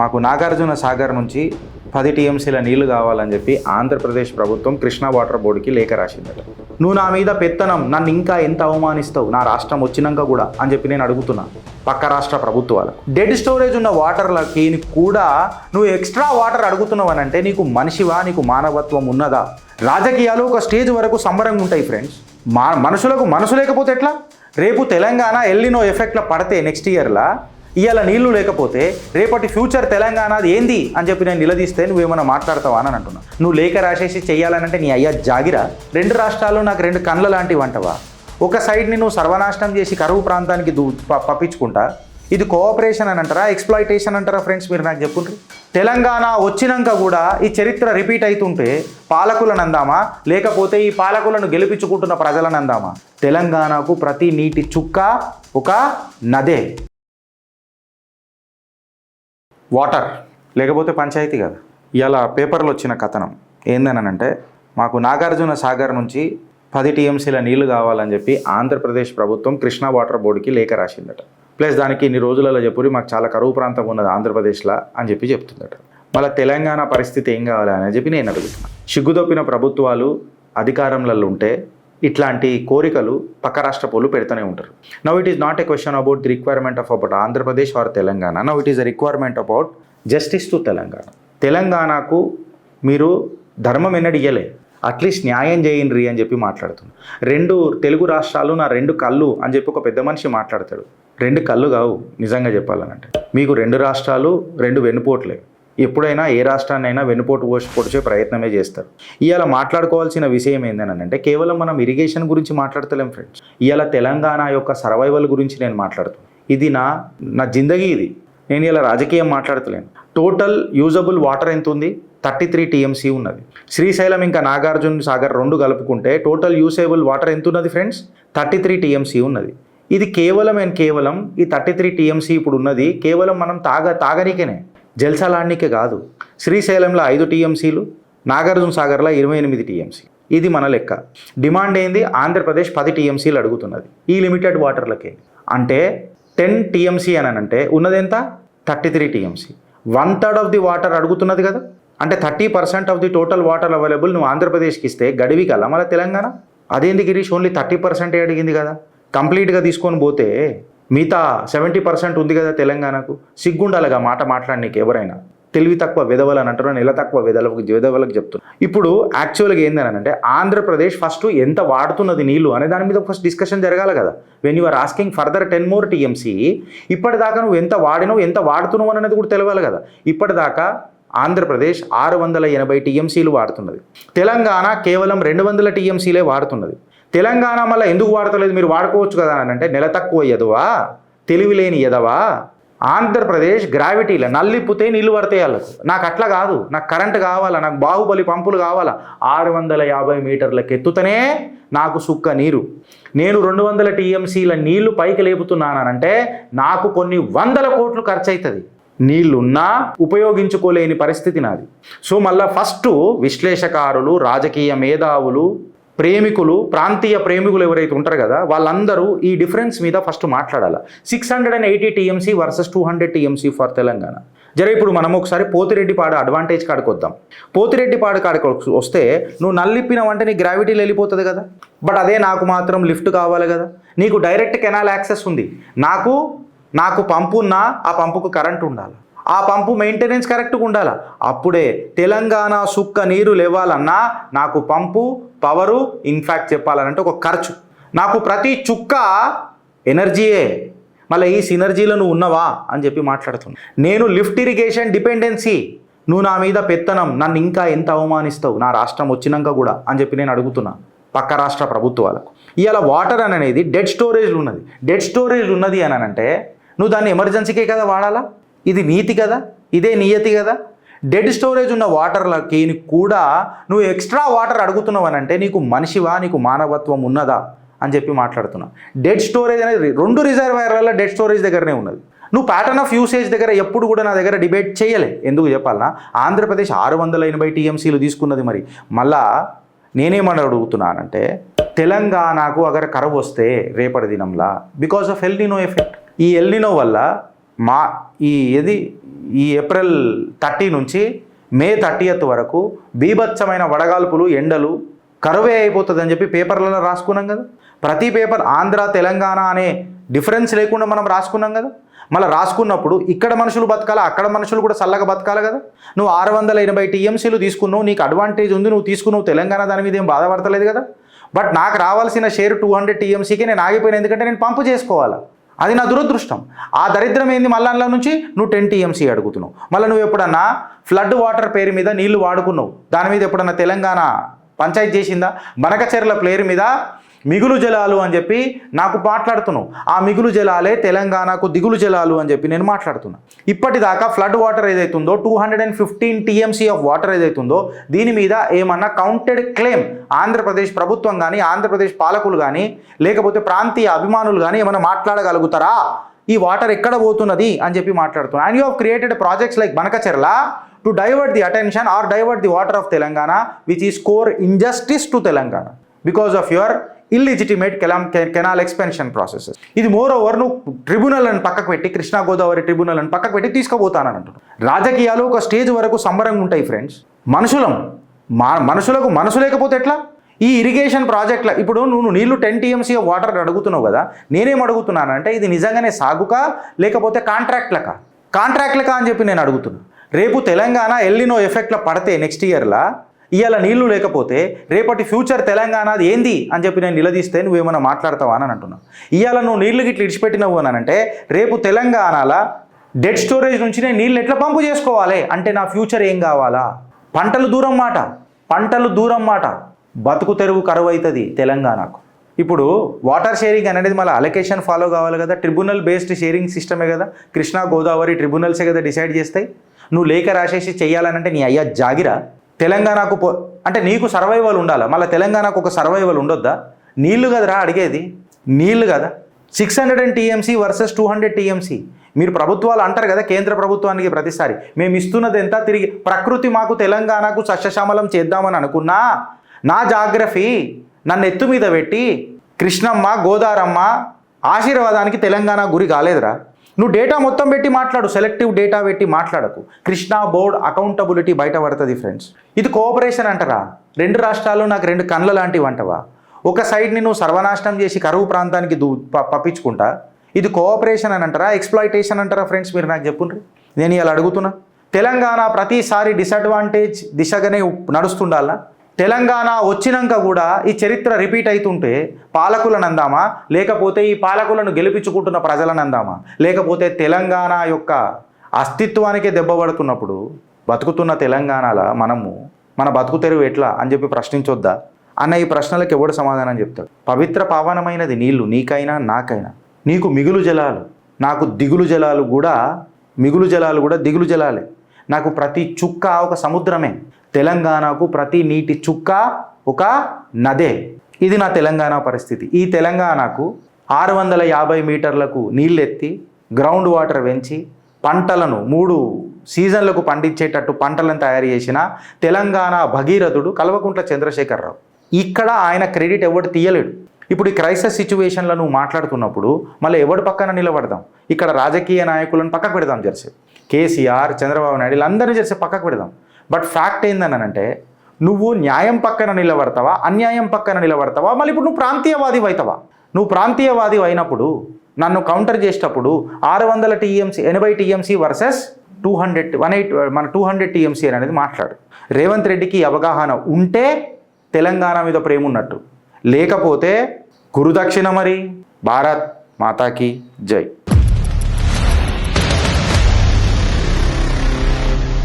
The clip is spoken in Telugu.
మాకు నాగార్జున సాగర్ నుంచి 10 టీఎంసీల నీళ్లు కావాలని చెప్పి ఆంధ్రప్రదేశ్ ప్రభుత్వం కృష్ణా వాటర్ బోర్డుకి లేఖ రాసిందట. నువ్వు నా మీద పెత్తనం, నన్ను ఇంకా ఎంత అవమానిస్తావు నా రాష్ట్రం వచ్చినాక కూడా అని చెప్పి నేను అడుగుతున్నా పక్క రాష్ట్ర ప్రభుత్వాలకు. డెడ్ స్టోరేజ్ ఉన్న వాటర్లకి కూడా నువ్వు ఎక్స్ట్రా వాటర్ అడుగుతున్నావు అని అంటే నీకు మనిషివా, నీకు మానవత్వం ఉన్నదా? రాజకీయాలు ఒక స్టేజ్ వరకు సంబరంగా ఉంటాయి ఫ్రెండ్స్. మనుషులకు మనసు లేకపోతే ఎట్లా? రేపు తెలంగాణ ఎల్నినో ఎఫెక్ట్లో పడితే నెక్స్ట్ ఇయర్లా ఇవాళ నీళ్లు లేకపోతే రేపటి ఫ్యూచర్ తెలంగాణ అది ఏంది అని చెప్పి నేను నిలదీస్తే నువ్వేమన్నా మాట్లాడతావా అని అంటున్నా. నువ్వు లేఖ రాసేసి చెయ్యాలనంటే నీ అయ్యా జాగిరా. 2 రాష్ట్రాలు నాకు 2 కళ్ళ లాంటివి అంటవా? ఒక సైడ్ని నువ్వు సర్వనాశనం చేసి కరువు ప్రాంతానికి పంపించుకుంటా. ఇది కోఆపరేషన్ అని అంటారా, ఎక్స్ప్లాయిటేషన్ అంటారా ఫ్రెండ్స్? మీరు నాకు చెప్పుండ్రు. తెలంగాణ వచ్చినాక కూడా ఈ చరిత్ర రిపీట్ అవుతుంటే పాలకులను అందామా, లేకపోతే ఈ పాలకులను గెలిపించుకుంటున్న ప్రజలను అందామా? తెలంగాణకు ప్రతి నీటి చుక్క ఒక నదే, వాటర్ లేకపోతే పంచాయతీ కదా. ఇవాళ పేపర్లో వచ్చిన కథనం ఏందనంటే మాకు నాగార్జున సాగర్ నుంచి 10 టీఎంసీల నీళ్లు కావాలని చెప్పి ఆంధ్రప్రదేశ్ ప్రభుత్వం కృష్ణా వాటర్ బోర్డుకి లేఖ రాసిందట. ప్లస్ దానికి ఇన్ని రోజులలో చెప్పురి మాకు చాలా కరువు ప్రాంతం ఉన్నది ఆంధ్రప్రదేశ్లో అని చెప్పి చెప్తుందట. మళ్ళీ తెలంగాణ పరిస్థితి ఏం కావాలి అని చెప్పి నేను అడుగుతున్నాను. సిగ్గుదొప్పిన ప్రభుత్వాలు అధికారంలో ఉంటే ఇట్లాంటి కోరికలు పక్క రాష్ట్ర పోలు పెడుతూనే ఉంటారు. Now it is not a question about the requirement of about Andhra Pradesh or Telangana. Now it is a requirement about justice to Telangana. తెలంగాణకు మీరు ధర్మం ఎన్నడూ ఇయ్యలే, అట్లీస్ట్ న్యాయం చేయండి అని చెప్పి మాట్లాడుతున్నాను. 2 తెలుగు రాష్ట్రాలు నా 2 కళ్ళు అని చెప్పి ఒక పెద్ద మనిషి మాట్లాడతాడు. 2 కళ్ళు కావు నిజంగా చెప్పాలనంటే. మీకు 2 రాష్ట్రాలు 2 వెన్నుపోట్లే. ఎప్పుడైనా ఏ రాష్ట్రాన్నైనా వెన్నుపోటు పొడిచే ప్రయత్నమే చేస్తారు. ఇవాళ మాట్లాడుకోవాల్సిన విషయం ఏంటంటే కేవలం మనం ఇరిగేషన్ గురించి మాట్లాడతలేం ఫ్రెండ్స్. ఇవాళ తెలంగాణ యొక్క సర్వైవల్ గురించి నేను మాట్లాడుతున్నాను. ఇది నా జిందగీ. ఇది నేను ఇలా రాజకీయం మాట్లాడతలేను. టోటల్ యూజబుల్ వాటర్ ఎంత ఉంది? 33 టీఎంసీ ఉన్నది. శ్రీశైలం ఇంకా నాగార్జున సాగర్ 2 కలుపుకుంటే టోటల్ యూసేబుల్ వాటర్ ఎంత ఉన్నది ఫ్రెండ్స్? 33 టీఎంసీ ఉన్నది. ఇది కేవలం ఈ 33 టీఎంసీ ఇప్పుడు ఉన్నది కేవలం మనం తాగనీకేనే, జల్సలాడనీకే కాదు. శ్రీశైలంలో 5 టీఎంసీలు, నాగార్జున సాగర్లో 28 టీఎంసీ. ఇది మన లెక్క. డిమాండ్ ఏంది? ఆంధ్రప్రదేశ్ 10 టీఎంసీలు అడుగుతున్నది ఈ లిమిటెడ్ వాటర్లకే. అంటే 10 టీఎంసీ అని అంటే ఉన్నది ఎంత? 33 టీఎంసీ. 1/3 ఆఫ్ ది వాటర్ అడుగుతున్నది కదా. అంటే 30% of the total water available నువ్వు ఆంధ్రప్రదేశ్కి ఇస్తే గడివి కల మళ్ళీ తెలంగాణ. అదేంది గిరీష్, ఓన్లీ 30% అడిగింది కదా. కంప్లీట్గా తీసుకొని పోతే మిగతా 70% ఉంది కదా తెలంగాణకు. సిగ్గుండాలిగా మాట మాట్లాడనీకి ఎవరైనా. తెలివి తక్కువ విధవలు అని అంటారు, నెల తక్కువ విధవలకు చెప్తున్నారు. ఇప్పుడు యాక్చువల్గా ఏంటంటే ఆంధ్రప్రదేశ్ ఫస్ట్ ఎంత వాడుతున్నది నీళ్లు అనే దాని మీద ఫస్ట్ డిస్కషన్ జరగాలి కదా. When you are asking further 10 more TMC, ఇప్పటిదాకా నువ్వు ఎంత వాడినావు, ఎంత వాడుతున్నావు అనేది కూడా తెలియాలి కదా. ఇప్పటిదాకా ఆంధ్రప్రదేశ్ 680 టీఎంసీలు వాడుతున్నది. తెలంగాణ కేవలం 200 టీఎంసీలే వాడుతున్నది. తెలంగాణ మళ్ళీ ఎందుకు వాడతలేదు? మీరు వాడుకోవచ్చు కదా అని అంటే నెల తక్కువ ఎదవా, తెలివి లేని ఎదవా. ఆంధ్రప్రదేశ్ గ్రావిటీలో నల్లిప్పితే నీళ్ళు పడతాయి వాళ్ళకు. నాకు అట్లా కాదు, నాకు కరెంటు కావాలా, నాకు బాహుబలి పంపులు కావాలా. 650 మీటర్లకు ఎత్తుతనే నాకు సుక్క నీరు. నేను 200 టీఎంసీల నీళ్లు పైకి లేపుతున్నానంటే నాకు కొన్ని 100 కోట్లు ఖర్చు అవుతుంది. నీళ్లున్నా ఉపయోగించుకోలేని పరిస్థితి నాది. సో మళ్ళీ ఫస్ట్ విశ్లేషకారులు, రాజకీయ మేధావులు, ప్రేమికులు, ప్రాంతీయ ప్రేమికులు ఎవరైతే ఉంటారు కదా వాళ్ళందరూ ఈ డిఫరెన్స్ మీద ఫస్ట్ మాట్లాడాలి. 680 TMC versus 200 TMC for Telangana. ఇప్పుడు మనం ఒకసారి పోతిరెడ్డిపాడు అడ్వాంటేజ్ కాడికి వద్దాం. పోతిరెడ్డిపాడు కాడికి వస్తే నువ్వు నల్లిప్పినావంటే నీ గ్రావిటీలో వెళ్ళిపోతుంది కదా. బట్ అదే నాకు మాత్రం లిఫ్ట్ కావాలి కదా. నీకు డైరెక్ట్ కెనాల్ యాక్సెస్ ఉంది, నాకు పంపు ఉన్నా ఆ పంపుకు కరెంట్ ఉండాలి, ఆ పంపు మెయింటెనెన్స్ కరెక్ట్గా ఉండాలి. అప్పుడే తెలంగాణ సుక్క నీరు లేవాలన్నా నాకు పంపు, పవరు, ఇన్ఫ్యాక్ట్ చెప్పాలనంటే ఒక ఖర్చు. నాకు ప్రతి చుక్క ఎనర్జీయే. మళ్ళీ ఈ సినర్జీలో నువ్వు ఉన్నవా అని చెప్పి మాట్లాడుతున్నా. నేను లిఫ్ట్ ఇరిగేషన్ డిపెండెన్సీ, నువ్వు నా మీద పెత్తనం, నన్ను ఇంకా ఎంత అవమానిస్తావు నా రాష్ట్రం వచ్చినాక కూడా అని చెప్పి నేను అడుగుతున్నా పక్క రాష్ట్ర ప్రభుత్వాలకు. ఇవాళ వాటర్ అనేది డెడ్ స్టోరేజ్ ఉన్నది. డెడ్ స్టోరేజ్ ఉన్నది అని అంటే నువ్వు దాన్ని ఎమర్జెన్సీకే కదా వాడాలా. ఇది నీతి కదా, ఇదే నియతి కదా. డెడ్ స్టోరేజ్ ఉన్న వాటర్లకి కూడా నువ్వు ఎక్స్ట్రా వాటర్ అడుగుతున్నావు అని అంటే నీకు మనిషివా, నీకు మానవత్వం ఉన్నదా అని చెప్పి మాట్లాడుతున్నా. డెడ్ స్టోరేజ్ అనేది 2 రిజర్వాయర్ల డెడ్ స్టోరేజ్ దగ్గరనే ఉన్నది. నువ్వు ప్యాటర్న్ ఆఫ్ యూసేజ్ దగ్గర ఎప్పుడు కూడా నా దగ్గర డిబేట్ చేయలే. ఎందుకు చెప్పాలన్నా, ఆంధ్రప్రదేశ్ 680 టీఎంసీలు తీసుకున్నది. మరి మళ్ళా నేనేమని అడుగుతున్నానంటే తెలంగాణకు అగర్ కరువు వస్తే రేపటి దినంలా బికాస్ ఆఫ్ ఎల్నినో ఎఫెక్ట్, ఈ ఎల్నినో వల్ల మా ఈ ఏప్రిల్ 30 నుంచి మే 30 వరకు బీభత్సమైన వడగాల్పులు, ఎండలు, కరువే అయిపోతుందని చెప్పి పేపర్లలో రాసుకున్నాం కదా. ప్రతి పేపర్ ఆంధ్ర తెలంగాణ అనే డిఫరెన్స్ లేకుండా మనం రాసుకున్నాం కదా. మళ్ళీ రాసుకున్నప్పుడు ఇక్కడ మనుషులు బతకాలి, అక్కడ మనుషులు కూడా చల్లగా బతకాలి కదా. నువ్వు 680 టీఎంసీలు తీసుకున్నావు, నీకు అడ్వాంటేజ్ ఉంది, నువ్వు తీసుకున్నావు, తెలంగాణ దాని మీద ఏం బాధపడతలేదు కదా. బట్ నాకు రావాల్సిన షేర్ 200 టీఎంసీకి నేను ఆగిపోయినా, ఎందుకంటే నేను పంపు చేసుకోవాలి. అది నా దురదృష్టం. ఆ దరిద్రం ఏంది, మళ్ళీ అందులో నుంచి నువ్వు 10 టీఎంసీ అడుగుతున్నావు. మళ్ళీ నువ్వు ఎప్పుడన్నా ఫ్లడ్ వాటర్ పేరు మీద నీళ్లు వాడుకున్నావు, దాని మీద ఎప్పుడన్నా తెలంగాణ పంచాయతీ చేసిందా? బనకచెర్ల పేరు మీద మిగులు జలాలు అని చెప్పి నాకు మాట్లాడుతున్నావు. ఆ మిగులు జలాలే తెలంగాణకు దిగులు జలాలు అని చెప్పి నేను మాట్లాడుతున్నా. ఇప్పటిదాకా ఫ్లడ్ వాటర్ ఏదైతుందో 215 టీఎంసీ ఆఫ్ వాటర్ ఏదైతుందో దీని మీద ఏమన్నా కౌంటెడ్ క్లెయిమ్ ఆంధ్రప్రదేశ్ ప్రభుత్వం కానీ, ఆంధ్రప్రదేశ్ పాలకులు కానీ, లేకపోతే ప్రాంతీయ అభిమానులు కానీ ఏమైనా మాట్లాడగలుగుతారా? ఈ వాటర్ ఎక్కడ పోతున్నది అని చెప్పి మాట్లాడుతున్నా. And you have created projects like Banakacherla to divert the attention or divert the water of Telangana, which is core injustice to Telangana because of your illegitimate canal expansion processes. ఇది మోర్ ఓవర్ నువ్వు ట్రిబ్యునల్ అని పక్కకు పెట్టి, కృష్ణా గోదావరి ట్రిబ్యునల్ అని పక్కకు పెట్టి తీసుకుపోతానని అంటున్నాను. రాజకీయాలు ఒక స్టేజ్ వరకు సంబరంగా ఉంటాయి ఫ్రెండ్స్. మనుషులకు మనసు లేకపోతే ఎట్లా? ఈ ఇరిగేషన్ ప్రాజెక్ట్ల ఇప్పుడు నువ్వు నీళ్లు 10 టీఎంసీ ఆఫ్ వాటర్ అడుగుతున్నావు కదా. నేనేం అడుగుతున్నానంటే ఇది నిజంగానే సాగుకా లేకపోతే కాంట్రాక్ట్లకా అని చెప్పి నేను అడుగుతున్నా. రేపు తెలంగాణ ఎల్నినో ఎఫెక్ట్లో పడితే నెక్స్ట్ ఇయర్లా ఇవాళ నీళ్లు లేకపోతే రేపటి ఫ్యూచర్ తెలంగాణ అది ఏంది అని చెప్పి నేను నిలదీస్తే నువ్వేమైనా మాట్లాడతావా అని అంటున్నావు. ఇవాళ నువ్వు నీళ్లు గిట్ల ఇడిచిపెట్టినవు అని అంటే రేపు తెలంగాణలో డెడ్ స్టోరేజ్ నుంచి నేను నీళ్ళు ఎట్లా పంపు చేసుకోవాలి అంటే నా ఫ్యూచర్ ఏం కావాలా? పంటలు దూరం మాట బతుకు తెరువు కరువు అవుతుంది తెలంగాణకు. ఇప్పుడు వాటర్ షేరింగ్ అనేది మళ్ళీ అలొకేషన్ ఫాలో కావాలి కదా. ట్రిబ్యునల్ బేస్డ్ షేరింగ్ సిస్టమే కదా. కృష్ణా గోదావరి ట్రిబ్యునల్సే కదా డిసైడ్ చేస్తాయి. నువ్వు లేఖ రాసేసి చెయ్యాలనంటే నీ అయ్యా జాగిరా. తెలంగాణకు అంటే నీకు సర్వైవల్ ఉండాలా, మళ్ళీ తెలంగాణకు ఒక సర్వైవల్ ఉండొద్దా? నీళ్లు కదరా అడిగేది, నీళ్లు కదా. 600 టీఎంసీ వర్సెస్ 200 టీఎంసీ. మీరు ప్రభుత్వాలు అంటారు కదా, కేంద్ర ప్రభుత్వానికి ప్రతిసారి మేము ఇస్తున్నది ఎంత తిరిగి ప్రకృతి మాకు తెలంగాణకు సస్యశ్యామలం చేద్దామని అనుకున్నా నా జాగ్రఫీ నన్ను ఎత్తు మీద పెట్టి కృష్ణమ్మ గోదారమ్మ ఆశీర్వాదానికి తెలంగాణ గురి కాలేదురా. నువ్వు డేటా మొత్తం పెట్టి మాట్లాడు, సెలెక్టివ్ డేటా పెట్టి మాట్లాడకు. కృష్ణా బోర్డ్ అకౌంటబిలిటీ బయటపడుతుంది ఫ్రెండ్స్. ఇది కోఆపరేషన్ అంటారా? 2 రాష్ట్రాలు నాకు 2 కళ్ళ లాంటివి అంటవా? ఒక సైడ్ని నువ్వు సర్వనాశనం చేసి కరువు ప్రాంతానికి పంపించుకుంటా. ఇది కోఆపరేషన్ అని అంటారా, ఎక్స్ప్లాయిటేషన్ అంటారా ఫ్రెండ్స్? మీరు నాకు చెప్పుండ్రి. నేను ఇలా అడుగుతున్నా. తెలంగాణ ప్రతిసారి డిసడ్వాంటేజ్ దిశగానే నడుస్తుండాలా? తెలంగాణ వచ్చినాక కూడా ఈ చరిత్ర రిపీట్ అవుతుంటే పాలకులను అందామా, లేకపోతే ఈ పాలకులను గెలిపించుకుంటున్న ప్రజలను అందామా, లేకపోతే తెలంగాణ యొక్క అస్తిత్వానికే దెబ్బ పడుతున్నప్పుడు బతుకుతున్న తెలంగాణలో మన బతుకు తెరువు ఎట్లా అని చెప్పి ప్రశ్నించొద్దా అన్న ఈ ప్రశ్నలకు ఎవడు సమాధానం చెప్తాడు? పవిత్ర పావనమైనది నీళ్లు, నీకైనా నాకైనా. నీకు మిగులు జలాలు, నాకు దిగులు జలాలు కూడా దిగులు జలాలే. నాకు ప్రతి చుక్క ఒక సముద్రమే. తెలంగాణకు ప్రతి నీటి చుక్క ఒక నదే. ఇది నా తెలంగాణ పరిస్థితి. ఈ తెలంగాణకు 650 మీటర్లకు నీళ్ళెత్తి గ్రౌండ్ వాటర్ పెంచి పంటలను 3 సీజన్లకు పండించేటట్టు పంటలను తయారు చేసిన తెలంగాణ భగీరథుడు కల్వకుంట్ల చంద్రశేఖరరావు. ఇక్కడ ఆయన క్రెడిట్ ఎవడు తీయలేడు. ఇప్పుడు ఈ క్రైసిస్ సిచ్యువేషన్లో నువ్వు మాట్లాడుతున్నప్పుడు మళ్ళీ ఎవడు పక్కన నిలబడదాం? ఇక్కడ రాజకీయ నాయకులను పక్కకు పెడదాం, జెర్సీ కేసీఆర్, చంద్రబాబు నాయుడు వీళ్ళందరినీ జెర్సీ పక్కకు పెడదాం. బట్ ఫ్యాక్ట్ ఏందనంటే నువ్వు న్యాయం పక్కన నిలబడతావా, అన్యాయం పక్కన నిలబడతావా? మళ్ళీ ఇప్పుడు నువ్వు ప్రాంతీయవాదివి అవుతావా? నువ్వు ప్రాంతీయవాదివి అయినప్పుడు నన్ను కౌంటర్ చేసేటప్పుడు 600 టీఎంసీ 80 టీఎంసీ వర్సెస్ 200 టీఎంసీ అనేది మాట్లాడు. రేవంత్ రెడ్డికి అవగాహన ఉంటే తెలంగాణ మీద ప్రేమ ఉన్నట్టు, లేకపోతే గురుదక్షిణ. మరి భారత్ మాతాకి జై.